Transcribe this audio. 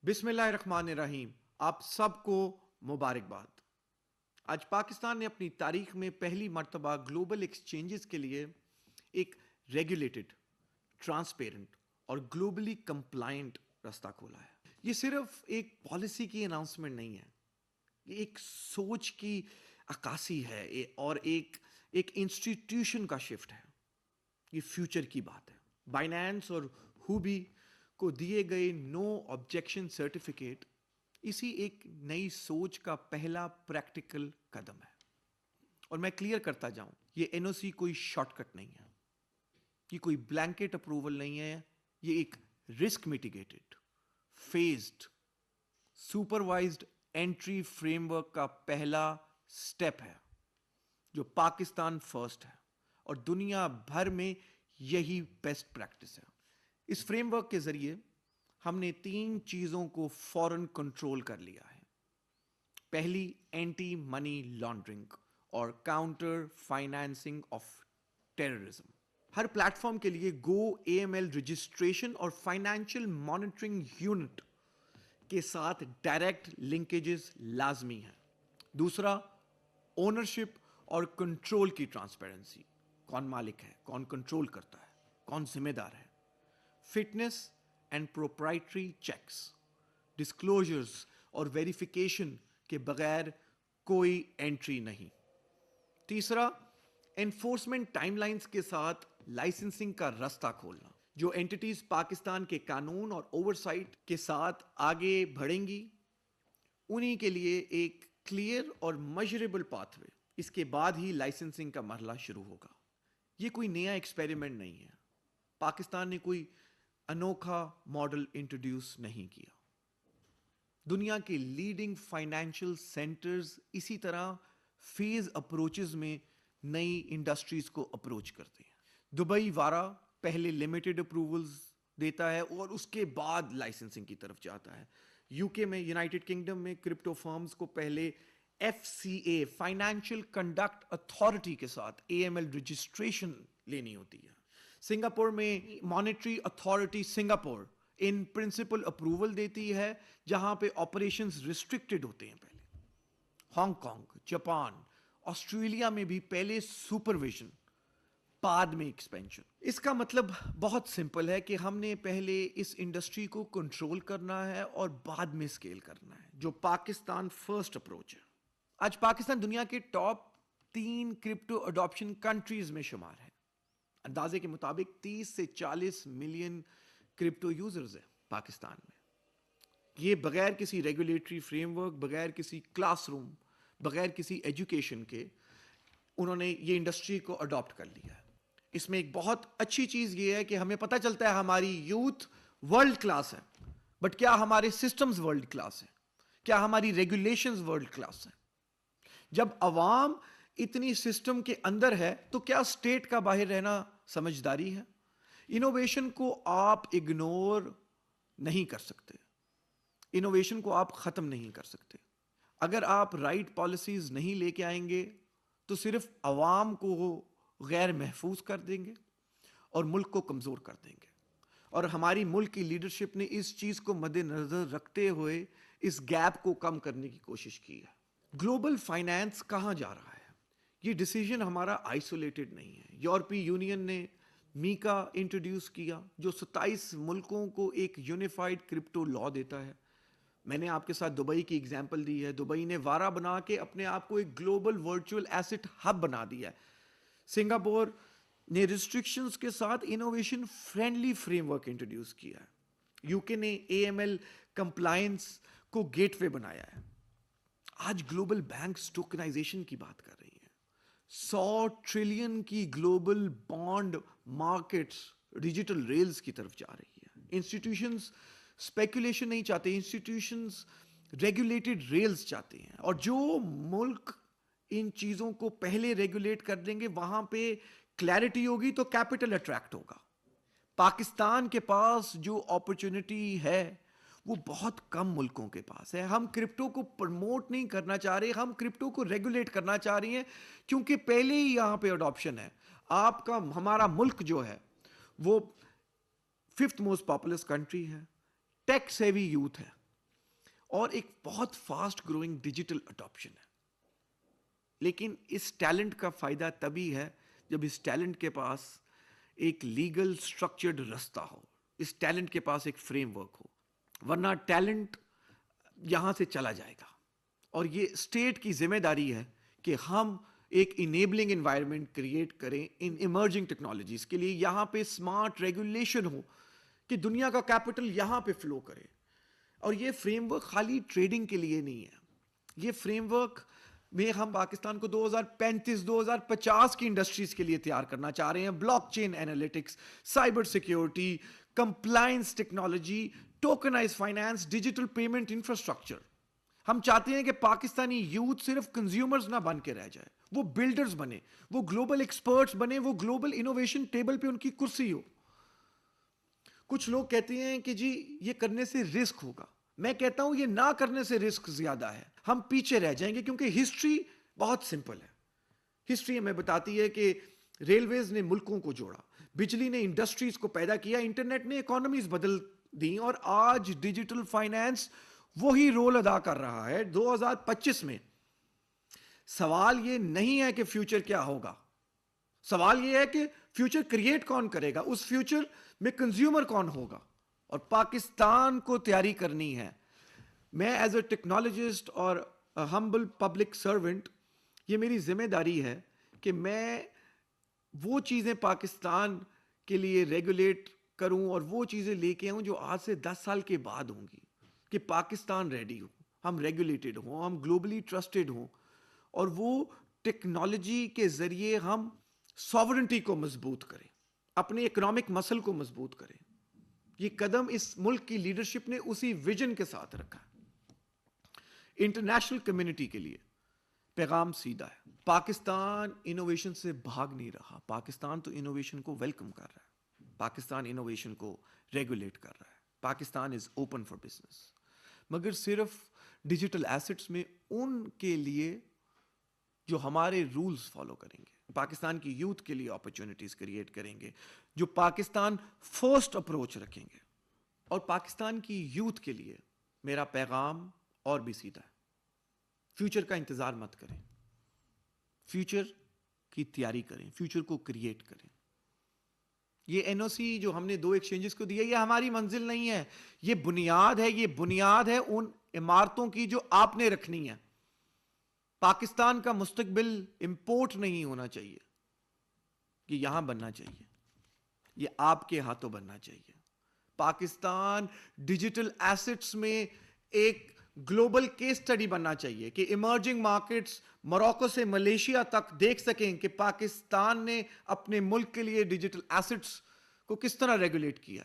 बिस्मिल्लाहिर्रहमानिर्रहीम। आप सबको मुबारकबाद। आज पाकिस्तान ने अपनी तारीख में पहली मर्तबा ग्लोबल एक्सचेंजेस के लिए एक रेगुलेटेड, ट्रांसपेरेंट और ग्लोबली कंप्लायंट रास्ता खोला है। ये सिर्फ एक पॉलिसी की अनाउंसमेंट नहीं है, ये एक सोच की अक्कासी है और एक इंस्टीट्यूशन का शिफ्ट है। ये फ्यूचर की बात है। बाइनेंस और हुबी को दिए गए नो ऑब्जेक्शन सर्टिफिकेट इसी एक नई सोच का पहला प्रैक्टिकल कदम है। और मैं क्लियर करता जाऊं, ये एनओसी कोई शॉर्टकट नहीं है, ये कोई ब्लैंकेट अप्रूवल नहीं है, ये एक risk mitigated, phased, supervised entry framework का पहला स्टेप है, जो पाकिस्तान फर्स्ट है और दुनिया भर में यही बेस्ट प्रैक्टिस है। इस फ्रेमवर्क के जरिए हमने 3 चीजों को फौरन कंट्रोल कर लिया है। पहली, एंटी मनी लॉन्ड्रिंग और counter financing of terrorism. Her platform के लिए गो एएमएल रजिस्ट्रेशन और फाइनेंशियल मॉनिटरिंग यूनिट के साथ डायरेक्ट लिंकेजेस लाजमी हैं। दूसरा, ओनरशिप और कंट्रोल की ट्रांसपेरेंसी। कौन मालिक है, कौन कंट्रोल करता है, कौन जिम्मेदार है। Fitness and proprietary checks, disclosures और वेरिफिकेशन के बगैर कोई एंट्री नहीं। तीसरा, एनफोर्समेंट टाइमलाइंस के साथ लाइसेंसिंग का रास्ता खोलना। जो एंटिटीज पाकिस्तान के कानून और ओवरसाइट के साथ आगे बढ़ेंगी, उन्हीं के लिए एक क्लियर और मेजरेबल पाथवे। इसके बाद ही लाइसेंसिंग का मरहला शुरू होगा। ये कोई नया एक्सपेरिमेंट नहीं है। पाकिस्तान ने कोई अनोखा मॉडल इंट्रोड्यूस नहीं किया। दुनिया के लीडिंग फाइनेंशियल सेंटर्स इसी तरह फेज अप्रोचेस में नई इंडस्ट्रीज को अप्रोच करते हैं। दुबई वारा पहले लिमिटेड अप्रूवल्स देता है और उसके बाद लाइसेंसिंग की तरफ जाता है। यूके में, यूनाइटेड किंगडम में क्रिप्टो फर्म्स को पहले एफसीए, फाइनेंशियल कंडक्ट अथॉरिटी के साथ एएमएल रजिस्ट्रेशन लेनी होती है। सिंगापुर में monetary authority Singapore in principle approval देती है, जहां पे ऑपरेशंस रिस्ट्रिक्टेड होते हैं पहले। हांगकांग, जापान, ऑस्ट्रेलिया में भी पहले सुपरविजन, बाद में एक्सपेंशन। इसका मतलब बहुत सिंपल है कि हमने पहले इस इंडस्ट्री को कंट्रोल करना है और बाद में स्केल करना है, जो पाकिस्तान फर्स्ट अप्रोच है। आज पाकिस्तान दुनिया के टॉप 3 क्रिप्टो अडॉप्शन कंट्रीज में शुमार है। अंदाजे के मुताबिक 30 से 40 मिलियन क्रिप्टो यूजर्स हैं पाकिस्तान में। ये बगैर किसी रेगुलेटरी फ्रेमवर्क, बगैर किसी क्लासरूम, बगैर किसी एजुकेशन के उन्होंने ये इंडस्ट्री को अडॉप्ट कर लिया है। इसमें एक बहुत अच्छी चीज ये है कि हमें पता चलता है हमारी यूथ वर्ल्ड क्लास है, बट क्या हमारे सिस्टम्स वर्ल्ड क्लास है? क्या हमारी रेगुलेशंस वर्ल्ड क्लास है? जब अवाम इतनी सिस्टम के अंदर है तो क्या स्टेट का बाहर रहना समझदारी है? इनोवेशन को आप इग्नोर नहीं कर सकते, इनोवेशन को आप खत्म नहीं कर सकते। अगर आप राइट पॉलिसीज नहीं लेके आएंगे तो सिर्फ अवाम को गैर महफूज कर देंगे और मुल्क को कमजोर कर देंगे। और हमारी मुल्क की लीडरशिप ने इस चीज को मद्देनजर रखते हुए इस गैप को कम करने की कोशिश की है। ग्लोबल फाइनेंस कहां जा रहा है, ये डिसीजन हमारा आइसोलेटेड नहीं है। यूरोपीय यूनियन ने मीका इंट्रोड्यूस किया, जो 27 मुल्कों को एक यूनिफाइड क्रिप्टो लॉ देता है। मैंने आपके साथ दुबई की एग्जांपल दी है। दुबई ने वारा बना के अपने आप को एक ग्लोबल वर्चुअल एसेट हब बना दिया है। सिंगापुर ने रिस्ट्रिक्शंस के साथ इनोवेशन फ्रेंडली फ्रेमवर्क इंट्रोड्यूस किया है। यूके ने एएमएल कंप्लायंस को गेटवे बनाया है। आज ग्लोबल बैंक्स टोकनाइजेशन की बात कर रही हैं। 100 ट्रिलियन की global bond markets digital rails की तरफ जा रही है। इंस्टीट्यूशंस स्पेकुलेशन नहीं चाहते, इंस्टीट्यूशंस रेगुलेटेड रेल्स चाहते हैं। और जो मुल्क इन चीजों को पहले रेगुलेट कर देंगे, वहां पे क्लैरिटी होगी तो कैपिटल अट्रैक्ट होगा। पाकिस्तान के पास जो अपॉर्चुनिटी है वो बहुत कम मुल्कों के पास है। हम क्रिप्टो को प्रमोट नहीं करना चाह रहे, हम क्रिप्टो को रेगुलेट करना चाह रही हैं, क्योंकि पहले ही यहां पे अडॉप्शन है। आपका हमारा मुल्क जो है वो 5th मोस्ट पॉपुलस कंट्री है, टेक सेवी यूथ है, اور ایک بہت فاسٹ گروئنگ ڈیجیٹل اڈاپشن ہے. لیکن اس ٹیلنٹ کا فائدہ تبھی ہے جب اس ٹیلنٹ کے پاس ایک لیگل سٹرکچرڈ رستہ ہو, اس ٹیلنٹ کے پاس ایک فریم ورک ہو, ورنہ ٹیلنٹ یہاں سے چلا جائے گا. اور یہ اسٹیٹ کی ذمہ داری ہے کہ ہم ایک انیبلنگ انوائرمنٹ کریٹ کریں ان ایمرجنگ ٹیکنالوجیز کے لیے. یہاں پہ اسمارٹ ریگولیشن ہو کہ دنیا کا کیپٹل یہاں پہ فلو کرے. اور یہ فریم ورک خالی ٹریڈنگ کے لیے نہیں ہے, یہ فریم ورک میں ہم پاکستان کو 2035-2050 کی انڈسٹریز کے لیے تیار کرنا چاہ رہے ہیں. Blockchain analytics, cyber security, compliance technology, tokenise finance, digital payment infrastructure. ہم چاہتے ہیں کہ پاکستانی یوتھ صرف کنزیومرز نہ بن کے رہ جائے, وہ بلڈرز بنے, وہ گلوبل ایکسپرٹس بنے, وہ گلوبل انوویشن ٹیبل پہ ان کی کرسی ہو. کچھ لوگ کہتے ہیں کہ جی یہ کرنے سے رسک ہوگا. میں کہتا ہوں یہ نہ کرنے سے رسک زیادہ ہے. ہم پیچھے رہ جائیں گے کیونکہ ہسٹری بہت سمپل ہے. ہسٹری ہمیں بتاتی ہے کہ ریلویز نے ملکوں کو جوڑا, بجلی نے انڈسٹریز کو پیدا کیا, انٹرنیٹ نے اکانومیز بدل دی, اور آج ڈیجیٹل فائنانس وہی رول ادا کر رہا ہے 2025 میں. سوال یہ نہیں ہے کہ فیوچر کیا ہوگا, سوال یہ ہے کہ فیوچر کریٹ کون کرے گا, اس فیوچر میں کنزیومر کون ہوگا. اور پاکستان کو تیاری کرنی ہے. میں ایز اے ٹیکنالوجسٹ اور ہمبل پبلک سرونٹ, یہ میری ذمہ داری ہے کہ میں وہ چیزیں پاکستان کے لیے ریگولیٹ کروں اور وہ چیزیں لے کے آؤں جو آج سے 10 سال کے بعد ہوں گی, کہ پاکستان ریڈی ہو, ہم ریگولیٹڈ ہوں, ہم گلوبلی ٹرسٹڈ ہوں, اور وہ ٹیکنالوجی کے ذریعے ہم ساورنٹی کو مضبوط کریں, اپنے اکنامک مسل کو مضبوط کریں. یہ قدم اس ملک کی لیڈرشپ نے اسی ویژن کے ساتھ رکھا ہے. انٹرنیشنل کمیونٹی کے لیے پیغام سیدھا ہے, پاکستان انوویشن سے بھاگ نہیں رہا, پاکستان تو انوویشن کو ویلکم کر رہا ہے, پاکستان انوویشن کو ریگولیٹ کر رہا ہے, Pakistan is open for business. مگر صرف ڈیجیٹل ایسٹس میں ان کے لیے جو ہمارے رولز فالو کریں گے, پاکستان کی یوتھ کے لیے اپرچونٹیز کریٹ کریں گے, جو پاکستان فرسٹ اپروچ رکھیں گے. اور پاکستان کی یوتھ کے لیے میرا پیغام اور بھی سیدھا ہے, فیوچر کا انتظار مت کریں, فیوچر کی تیاری کریں, فیوچر کو کریٹ کریں. یہ این او سی جو ہم نے 2 ایکسچینجز کو دیا, یہ ہماری منزل نہیں ہے, یہ بنیاد ہے, یہ بنیاد ہے ان عمارتوں کی جو آپ نے رکھنی ہے. پاکستان کا مستقبل امپورٹ نہیں ہونا چاہیے, کہ یہاں بننا چاہیے, یہ آپ کے ہاتھوں بننا چاہیے. پاکستان ڈیجیٹل ایسٹس میں ایک گلوبل کیس سٹڈی بننا چاہیے, کہ ایمرجنگ مارکیٹس موروکو سے ملیشیا تک دیکھ سکیں کہ پاکستان نے اپنے ملک کے لیے ڈیجیٹل ایسٹس کو کس طرح ریگولیٹ کیا.